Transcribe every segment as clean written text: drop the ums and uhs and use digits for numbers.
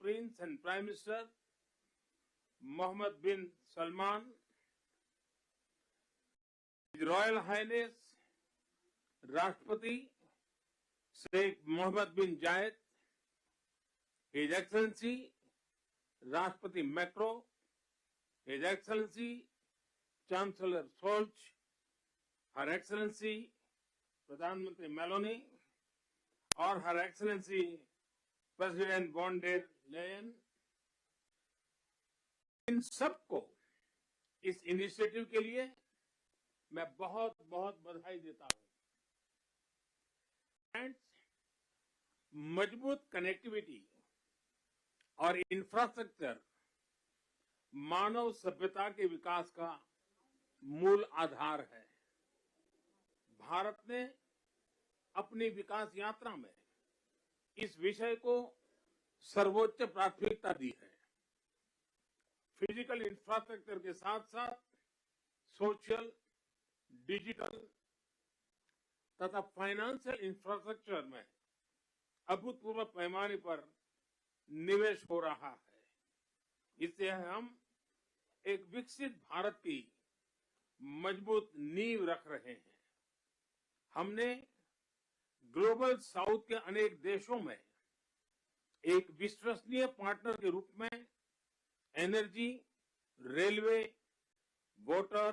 Prince and Prime Minister Mohammed bin Salman, His Royal Highness Rashtrapati Sheikh Mohammed bin Zayed, His Excellency Rashtrapati Macron, His Excellency Chancellor Scholz, Her Excellency प्रधानमंत्री Meloni और her excellency president von der Leyen, इन सबको इस initiative के लिए मैं बहुत बहुत बधाई देता हूं। फ्रेंड्स, मजबूत कनेक्टिविटी और इंफ्रास्ट्रक्चर मानव सभ्यता के विकास का मूल आधार है। भारत ने अपनी विकास यात्रा में इस विषय को सर्वोच्च प्राथमिकता दी है। फिजिकल इंफ्रास्ट्रक्चर के साथ साथ सोशल, डिजिटल तथा फाइनेंशियल इंफ्रास्ट्रक्चर में अभूतपूर्व पैमाने पर निवेश हो रहा है। इससे हम एक विकसित भारत की मजबूत नींव रख रहे हैं। हमने ग्लोबल साउथ के अनेक देशों में एक विश्वसनीय पार्टनर के रूप में energy, railway, water,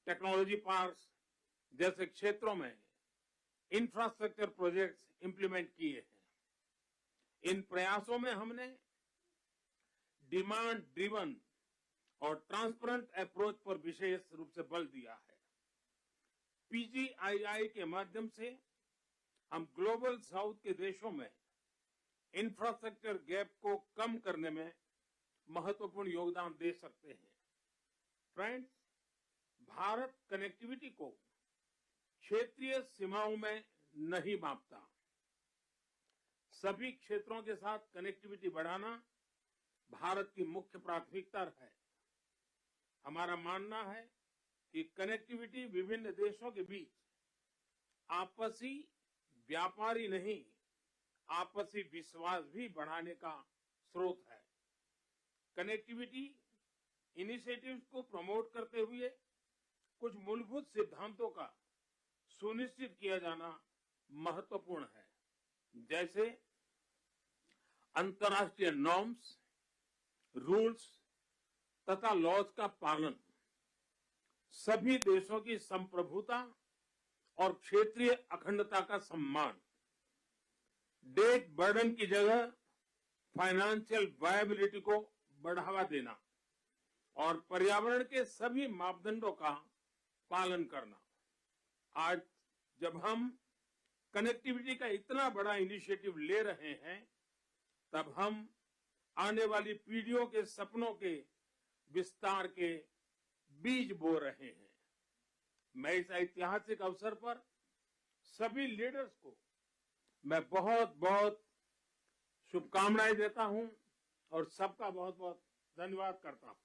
technology parks जैसे क्षेत्रों में इंफ्रास्ट्रक्चर प्रोजेक्ट्स इंप्लीमेंट किए हैं। इन प्रयासों में हमने डिमांड ड्रिवन और ट्रांसपेरेंट अप्रोच पर विशेष रूप से बल दिया है। पीजीआईआई के माध्यम से हम ग्लोबल साउथ के देशों में इंफ्रास्ट्रक्चर गैप को कम करने में महत्वपूर्ण योगदान दे सकते हैं। फ्रेंड्स, भारत कनेक्टिविटी को क्षेत्रीय सीमाओं में नहीं मापता। सभी क्षेत्रों के साथ कनेक्टिविटी बढ़ाना भारत की मुख्य प्राथमिकता है। हमारा मानना है कि कनेक्टिविटी विभिन्न देशों के बीच आपसी व्यापार ही नहीं, आपसी विश्वास भी बढ़ाने का स्रोत है। कनेक्टिविटी इनिशिएटिव्स को प्रमोट करते हुए कुछ मूलभूत सिद्धांतों का सुनिश्चित किया जाना महत्वपूर्ण है, जैसे अंतर्राष्ट्रीय नॉर्म्स, रूल्स तथा लॉज का पालन, सभी देशों की संप्रभुता और क्षेत्रीय अखंडता का सम्मान, डेट बर्डन की जगह फाइनेंशियल वायबिलिटी को बढ़ावा देना और पर्यावरण के सभी मापदंडों का पालन करना। आज जब हम कनेक्टिविटी का इतना बड़ा इनिशिएटिव ले रहे हैं, तब हम आने वाली पीढ़ियों के सपनों के विस्तार के बीज बो रहे हैं। मैं इस ऐतिहासिक अवसर पर सभी लीडर्स को मैं बहुत बहुत शुभकामनाएं देता हूं और सबका बहुत बहुत धन्यवाद करता हूं।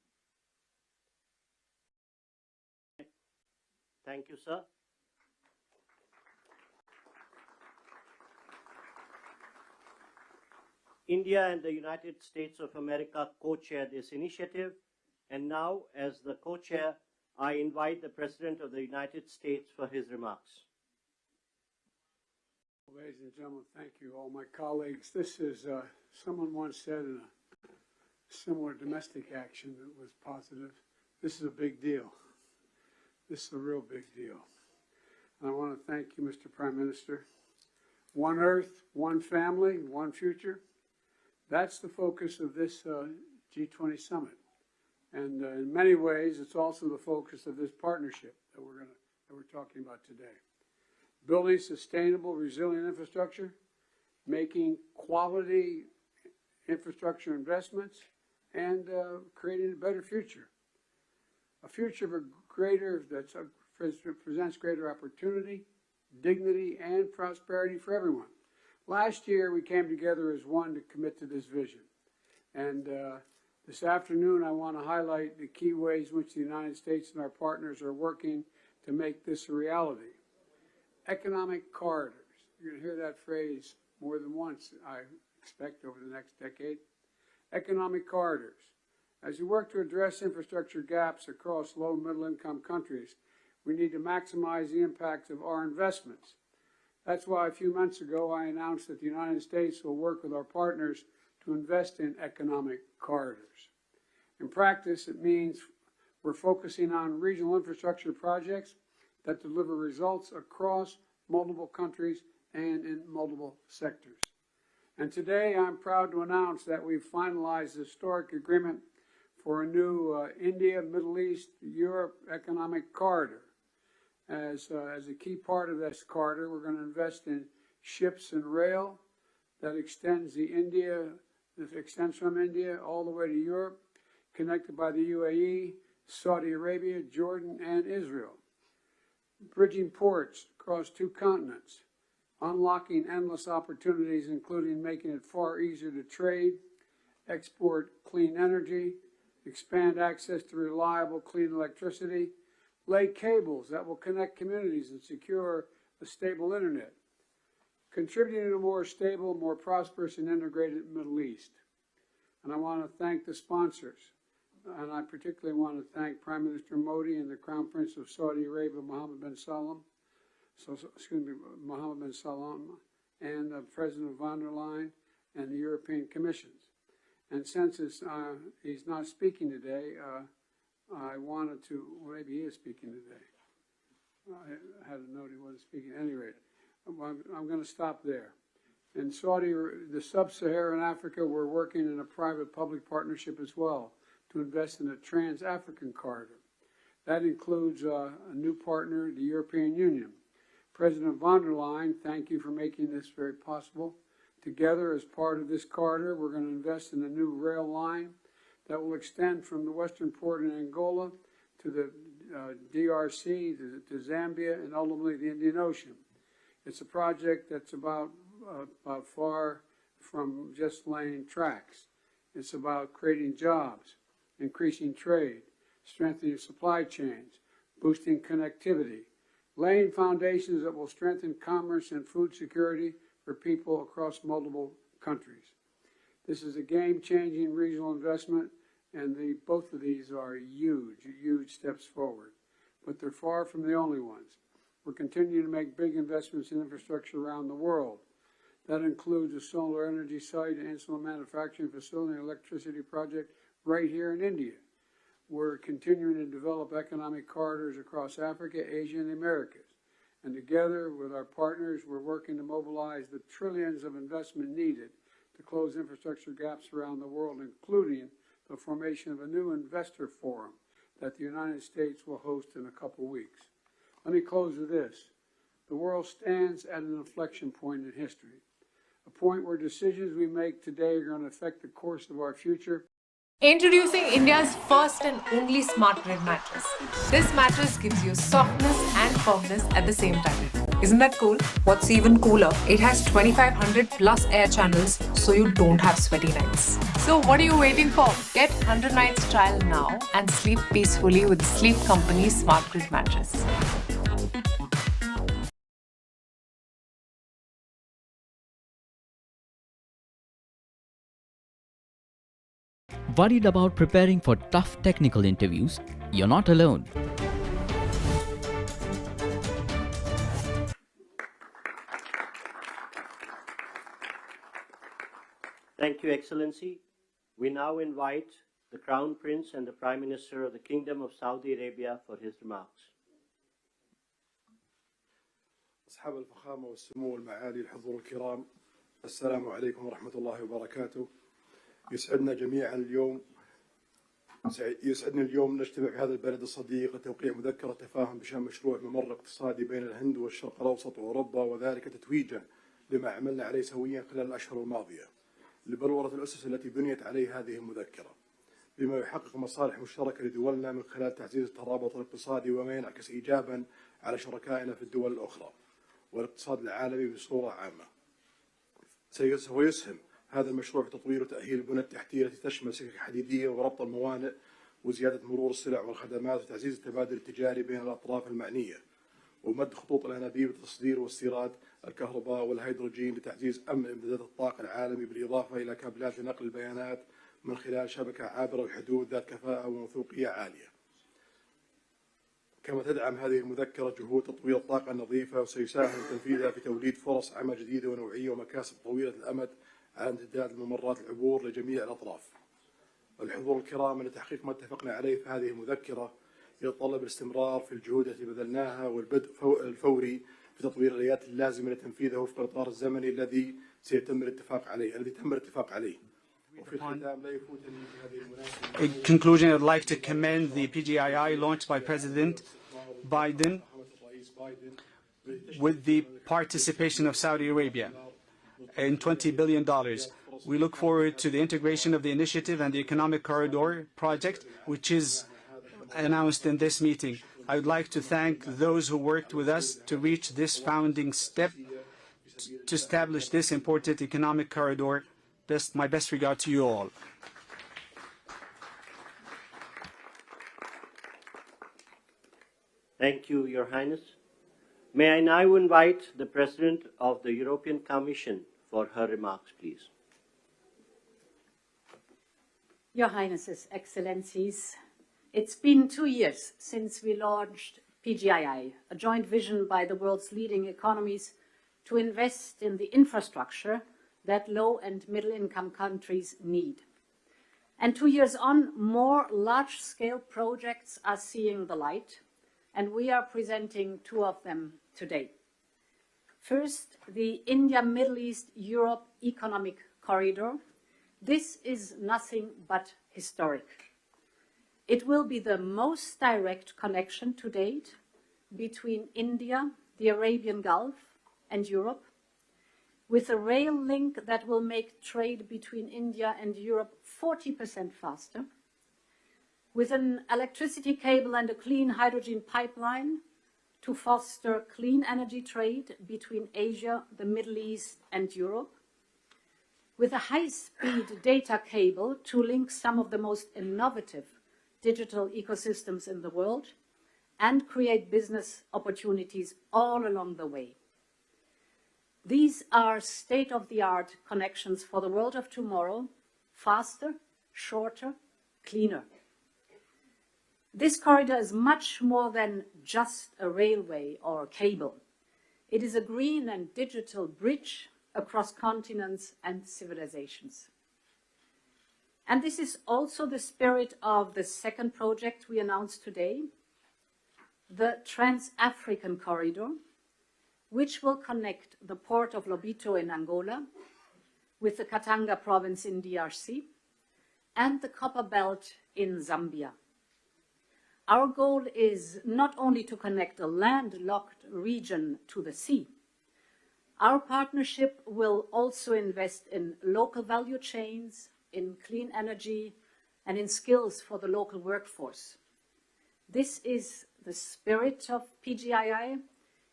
Thank you, sir. India and the United States of America co-chair this initiative, and now, as the co-chair, I invite the President of the United States for his remarks. Ladies and gentlemen, thank you, all my colleagues. This is, someone once said in a similar domestic action that was positive, this is a big deal. This is a real big deal. And I want to thank you, Mr. Prime Minister. One Earth, one family, one future. That's the focus of this G20 summit. And in many ways, it's also the focus of this partnership that we're talking about today. Building sustainable, resilient infrastructure, making quality infrastructure investments, and creating a better future. A future of that presents greater opportunity, dignity, and prosperity for everyone. Last year, we came together as one to commit to this vision. And this afternoon, I want to highlight the key ways in which the United States and our partners are working to make this a reality. Economic corridors. You're going to hear that phrase more than once, I expect, over the next decade. economic corridors. As we work to address infrastructure gaps across low and middle income countries, we need to maximize the impact of our investments. That's why a few months ago I announced that the United States will work with our partners to invest in economic corridors. In practice, it means we're focusing on regional infrastructure projects that deliver results across multiple countries and in multiple sectors. And today I'm proud to announce that we've finalized the historic agreement for a new India, Middle East, Europe economic corridor. As a key part of this corridor, we're going to invest in ships and rail that extends from India all the way to Europe, connected by the UAE, Saudi Arabia, Jordan, and Israel. Bridging ports across 2 continents, unlocking endless opportunities, including making it far easier to trade, export clean energy, expand access to reliable, clean electricity, lay cables that will connect communities and secure a stable internet, contributing to a more stable, more prosperous, and integrated Middle East. And I want to thank the sponsors. And I particularly want to thank Prime Minister Modi and the Crown Prince of Saudi Arabia, Mohammed bin Salman, and President von der Leyen and the European Commission. And since he's not speaking today, I wanted to, well, maybe he is speaking today. I had a note he wasn't speaking. At any rate, I'm going to stop there. In the sub-Saharan Africa, we're working in a private-public partnership as well to invest in a trans-African corridor. That includes a new partner, the European Union. President von der Leyen, thank you for making this very possible. Together, as part of this corridor, we're going to invest in a new rail line that will extend from the western port in Angola to the DRC, to Zambia, and ultimately the Indian Ocean. It's a project that's about far from just laying tracks. It's about creating jobs, increasing trade, strengthening supply chains, boosting connectivity, laying foundations that will strengthen commerce and food security for people across multiple countries. This is a game-changing regional investment, and both of these are huge steps forward. But they're far from the only ones. We're continuing to make big investments in infrastructure around the world. That includes a solar energy site, an insulin manufacturing facility, and electricity project right here in India. We're continuing to develop economic corridors across Africa, Asia, and the Americas. And together with our partners, we're working to mobilize the trillions of investment needed to close infrastructure gaps around the world, including the formation of a new investor forum that the United States will host in a couple weeks. Let me close with this. The world stands at an inflection point in history, a point where decisions we make today are going to affect the course of our future. Introducing India's first and only smart grid mattress. This mattress gives you softness and firmness at the same time. Isn't that cool? What's even cooler, it has 2500 plus air channels, so you don't have sweaty nights. So what are you waiting for? Get 100 nights trial now and sleep peacefully with Sleep Company's smart grid mattress. Worried about preparing for tough technical interviews? You're not alone. Thank you, Excellency. We now invite the Crown Prince and the Prime Minister of the Kingdom of Saudi Arabia for his remarks. أصحاب الفخامة والسمو والمعالي الحضور الكرام، السلام عليكم ورحمة الله وبركاته. يسعدني اليوم نجتمع في هذا البلد الصديق لتوقيع مذكرة تفاهم بشأن مشروع ممر اقتصادي بين الهند والشرق الأوسط وأوروبا، وذلك تتويجا لما عملنا عليه سويا خلال الأشهر الماضية لبلورة الأسس التي بنيت عليه هذه المذكرة، بما يحقق مصالح مشتركة لدولنا من خلال تعزيز الترابط الاقتصادي وما ينعكس إيجابا على شركائنا في الدول الأخرى والاقتصاد العالمي بصورة عامة. سيسهم هذا المشروع في تطوير وتأهيل البنى التحتية التي تشمل سكك حديدية وربط الموانئ وزيادة مرور السلع والخدمات وتعزيز التبادل التجاري بين الأطراف المعنية، ومد خطوط الأنابيب للتصدير واستيراد الكهرباء والهيدروجين لتعزيز أمن إمدادات الطاقة العالمي، بالإضافة إلى كابلات لنقل البيانات من خلال شبكة عابرة الحدود ذات كفاءة وموثوقية عالية. كما تدعم هذه المذكرة جهود تطوير الطاقة النظيفة، وسيساهم تنفيذها في توليد فرص عمل جديدة ونوعية ومكاسب طويلة الأمد على امتداد الممرات العبور لجميع الأطراف. الحضور الكرام، لتحقيق ما اتفقنا عليه في هذه المذكرة يتطلب الاستمرار في الجهود التي بذلناها والبدء الفوري في تطوير الآليات اللازمة لتنفيذه وفق الإطار الزمني الذي تم الاتفاق عليه. وفي الختام لا يفوتني في هذه المناسبة. In conclusion, I'd like to commend the PGII launched by President Biden with the participation of Saudi Arabia in $20 billion. We look forward to the integration of the initiative and the Economic Corridor project, which is announced in this meeting. I would like to thank those who worked with us to reach this founding step to establish this important economic corridor. My best regard to you all. Thank you, Your Highness. May I now invite the President of the European Commission for her remarks, please. Your Highnesses, Excellencies, it's been 2 years since we launched PGII, a joint vision by the world's leading economies to invest in the infrastructure that low and middle-income countries need. And 2 years on, more large-scale projects are seeing the light, and we are presenting 2 of them today. First, the India-Middle East-Europe Economic Corridor. This is nothing but historic. It will be the most direct connection to date between India, the Arabian Gulf, and Europe, with a rail link that will make trade between India and Europe 40% faster, with an electricity cable and a clean hydrogen pipeline to foster clean energy trade between Asia, the Middle East, and Europe, with a high-speed data cable to link some of the most innovative digital ecosystems in the world and create business opportunities all along the way. These are state-of-the-art connections for the world of tomorrow, faster, shorter, cleaner. This corridor is much more than just a railway or a cable. It is a green and digital bridge across continents and civilizations. And this is also the spirit of the second project we announced today, the Trans-African Corridor, which will connect the port of Lobito in Angola with the Katanga province in DRC and the Copper Belt in Zambia. Our goal is not only to connect a landlocked region to the sea. Our partnership will also invest in local value chains, in clean energy, and in skills for the local workforce. This is the spirit of PGII.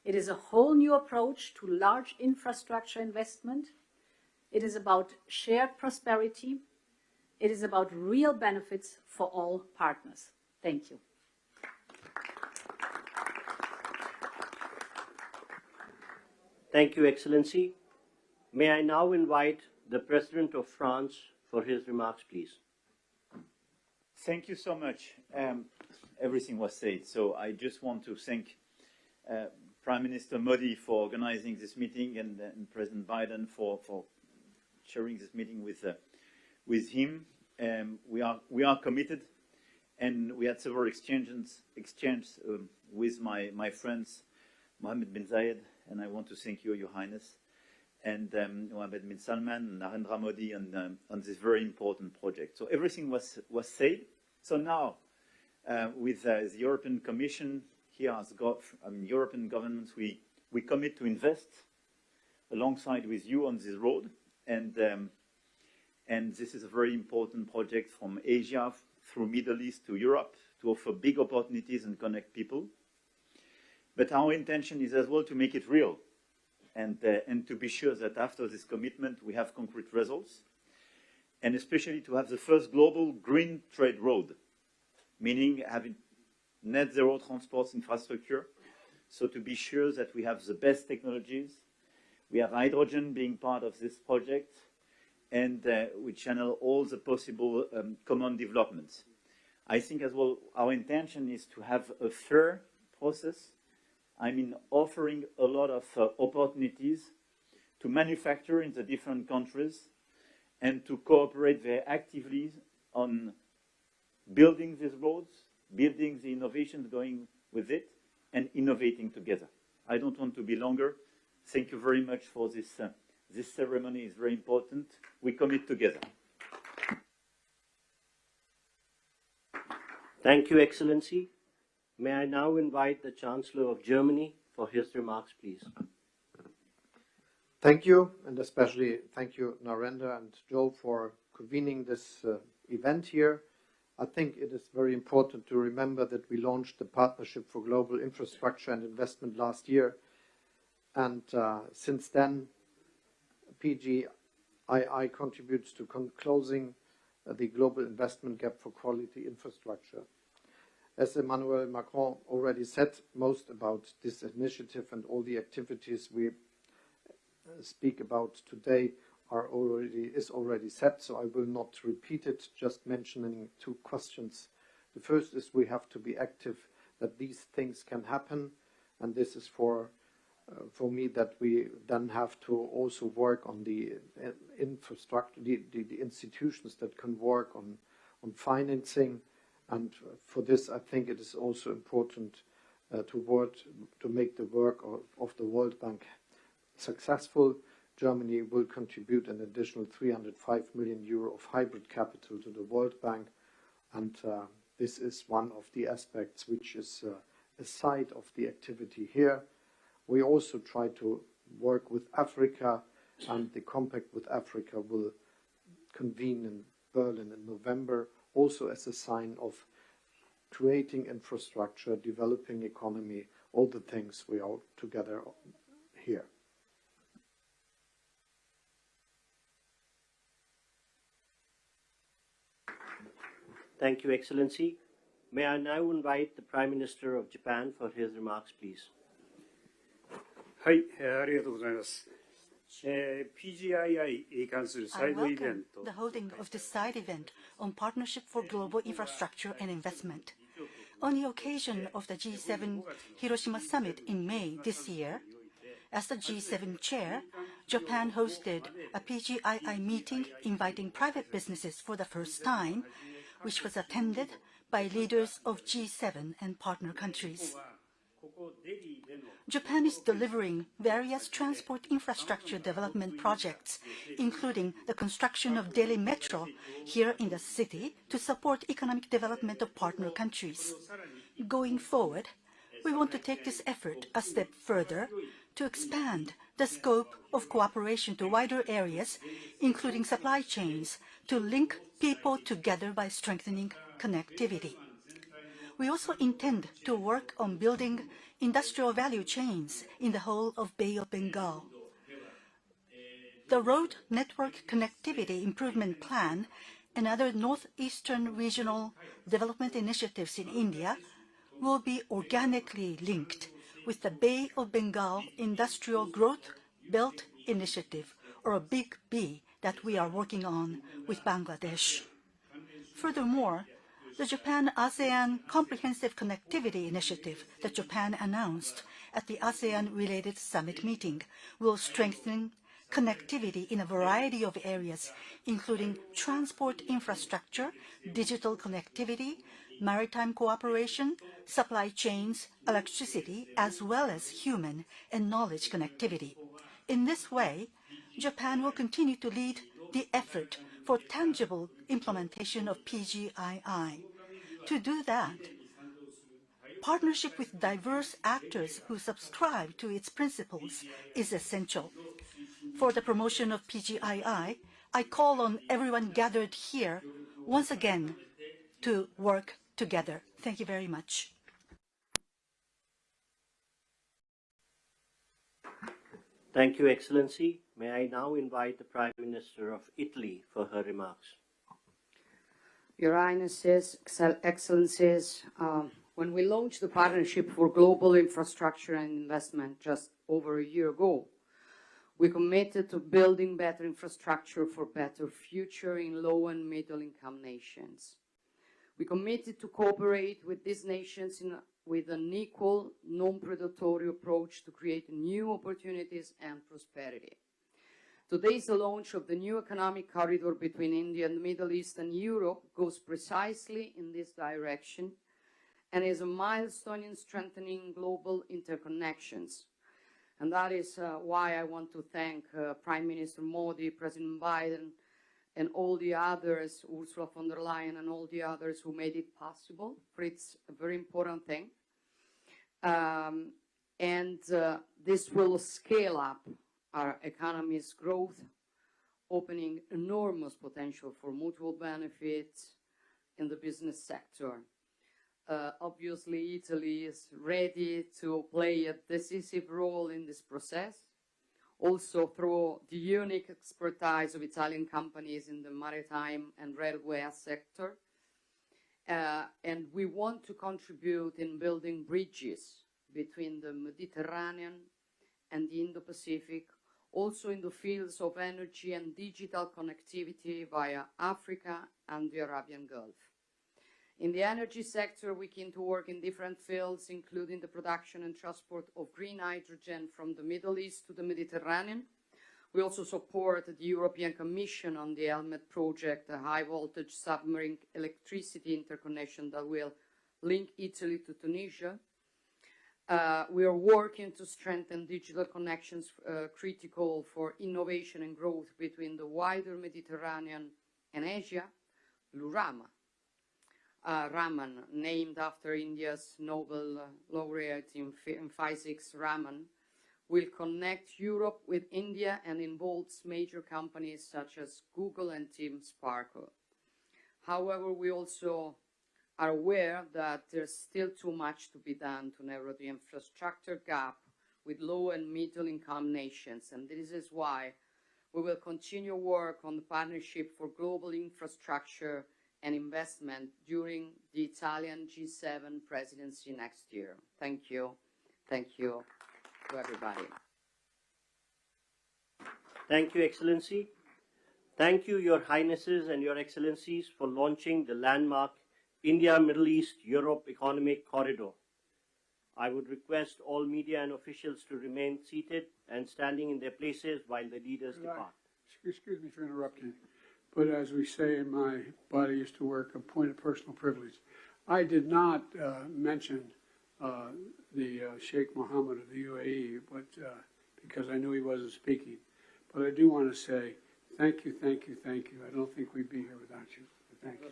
It is a whole new approach to large infrastructure investment. It is about shared prosperity. It is about real benefits for all partners. Thank you. Thank you, Excellency. May I now invite the President of France for his remarks, please. Thank you so much. Everything was said, so I just want to thank Prime Minister Modi for organizing this meeting and President Biden for sharing this meeting with him. We are committed, and we had several exchanges with my friends, Mohammed bin Zayed, and I want to thank you, Your Highness, and Mohammed bin Salman and Narendra Modi on this very important project. So everything was said. So now, with the European Commission, here as European governments, we commit to invest alongside with you on this road, and this is a very important project from Asia through Middle East to Europe to offer big opportunities and connect people. But our intention is as well to make it real, and to be sure that after this commitment we have concrete results, and especially to have the first global green trade road, meaning having net zero transport infrastructure, so to be sure that we have the best technologies. We have hydrogen being part of this project, and we channel all the possible common developments. I think as well our intention is to have a fair process. I mean, offering a lot of opportunities to manufacture in the different countries and to cooperate very actively on building these roads, building the innovations going with it, and innovating together. I don't want to be longer. Thank you very much for this. This ceremony is very important. We commit together. Thank you, Excellency. May I now invite the Chancellor of Germany for his remarks, please. Thank you, and especially thank you, Narendra and Joe, for convening this event here. I think it is very important to remember that we launched the Partnership for Global Infrastructure and Investment last year, and since then, PGII contributes to closing the global investment gap for quality infrastructure. As Emmanuel Macron already said, most about this initiative and all the activities we speak about today is already set, so I will not repeat it, just mentioning two questions. The first is we have to be active that these things can happen, and this is for me that we then have to also work on the infrastructure, the institutions that can work on financing, and for this I think it is also important to make the work of the World Bank successful. Germany will contribute an additional 305 million euro of hybrid capital to the World Bank, and this is one of the aspects which is a side of the activity here. We also try to work with Africa, and the Compact with Africa will convene in Berlin in November, also as a sign of creating infrastructure, developing economy, all the things we are together here. Thank you, Excellency. May I now invite the Prime Minister of Japan for his remarks, please. はい、ありがとうございます。PGII に関するサイドイベント。 the holding of this side event on Partnership for Global Infrastructure and Investment. On the occasion of the G7 Hiroshima Summit in May this year, as the G7 chair, Japan hosted a PGII meeting inviting private businesses for the first time, which was attended by leaders of G7 and partner countries. Japan is delivering various transport infrastructure development projects, including the construction of Delhi Metro here in the city to support economic development of partner countries. Going forward, we want to take this effort a step further to expand the scope of cooperation to wider areas, including supply chains, to link people together by strengthening connectivity. We also intend to work on building industrial value chains in the whole of Bay of Bengal. The Road Network Connectivity Improvement Plan and other northeastern regional development initiatives in India will be organically linked with the Bay of Bengal Industrial Growth Belt Initiative, or a Big B, that we are working on with Bangladesh. Furthermore, the Japan-ASEAN Comprehensive Connectivity Initiative that Japan announced at the ASEAN-related summit meeting will strengthen connectivity in a variety of areas, including transport infrastructure, digital connectivity, maritime cooperation, supply chains, electricity, as well as human and knowledge connectivity. In this way, Japan will continue to lead the effort for tangible implementation of PGII. To do that, partnership with diverse actors who subscribe to its principles is essential. For the promotion of PGII, I call on everyone gathered here once again to work together. Thank you very much. Thank you, Excellency. May I now invite the Prime Minister of Italy for her remarks. Your Highnesses, Excellencies, when we launched the Partnership for Global Infrastructure and Investment just over a year ago, We committed to building better infrastructure for better future in low and middle income nations. We committed to cooperate with these nations with an equal, non-predatory approach to create new opportunities and prosperity. Today's launch of the new economic corridor between India and the Middle East and Europe goes precisely in this direction and is a milestone in strengthening global interconnections. And that is why I want to thank Prime Minister Modi, President Biden, and all the others, Ursula von der Leyen and all the others who made it possible, for it's a very important thing. This will scale up our economy's growth, opening enormous potential for mutual benefits in the business sector. Obviously, Italy is ready to play a decisive role in this process, also through the unique expertise of Italian companies in the maritime and railway sector. And we want to contribute in building bridges between the Mediterranean and the Indo-Pacific, also in the fields of energy and digital connectivity via Africa and the Arabian Gulf. In the energy sector, we keen to work in different fields, including the production and transport of green hydrogen from the Middle East to the Mediterranean. We also support the European Commission on the Helmet project, a high-voltage submarine electricity interconnection that will link Italy to Tunisia. We are working to strengthen digital connections critical for innovation and growth between the wider Mediterranean and Asia. Lurama, Raman, named after India's Nobel laureate in physics, Raman, will connect Europe with India and involves major companies such as Google and Team Sparkle. However, we also are aware that there's still too much to be done to narrow the infrastructure gap with low and middle income nations, and this is why we will continue work on the Partnership for Global Infrastructure and Investment during the Italian G7 presidency next year. Thank you. Thank you to everybody. Thank you, Excellency. Thank you, Your Highnesses and Your Excellencies, for launching the landmark India, Middle East, Europe Economic Corridor. I would request all media and officials to remain seated and standing in their places while the leaders depart. Excuse me for interrupting, but as we say in my body used to work, a point of personal privilege. I did not mention the Sheikh Mohammed of the UAE, but because I knew he wasn't speaking. But I do want to say thank you, thank you, thank you. I don't think we'd be here without you. Thank you.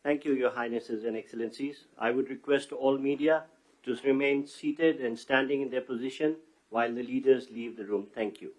Thank you, Your Highnesses and Excellencies. I would request all media to remain seated and standing in their position while the leaders leave the room. Thank you.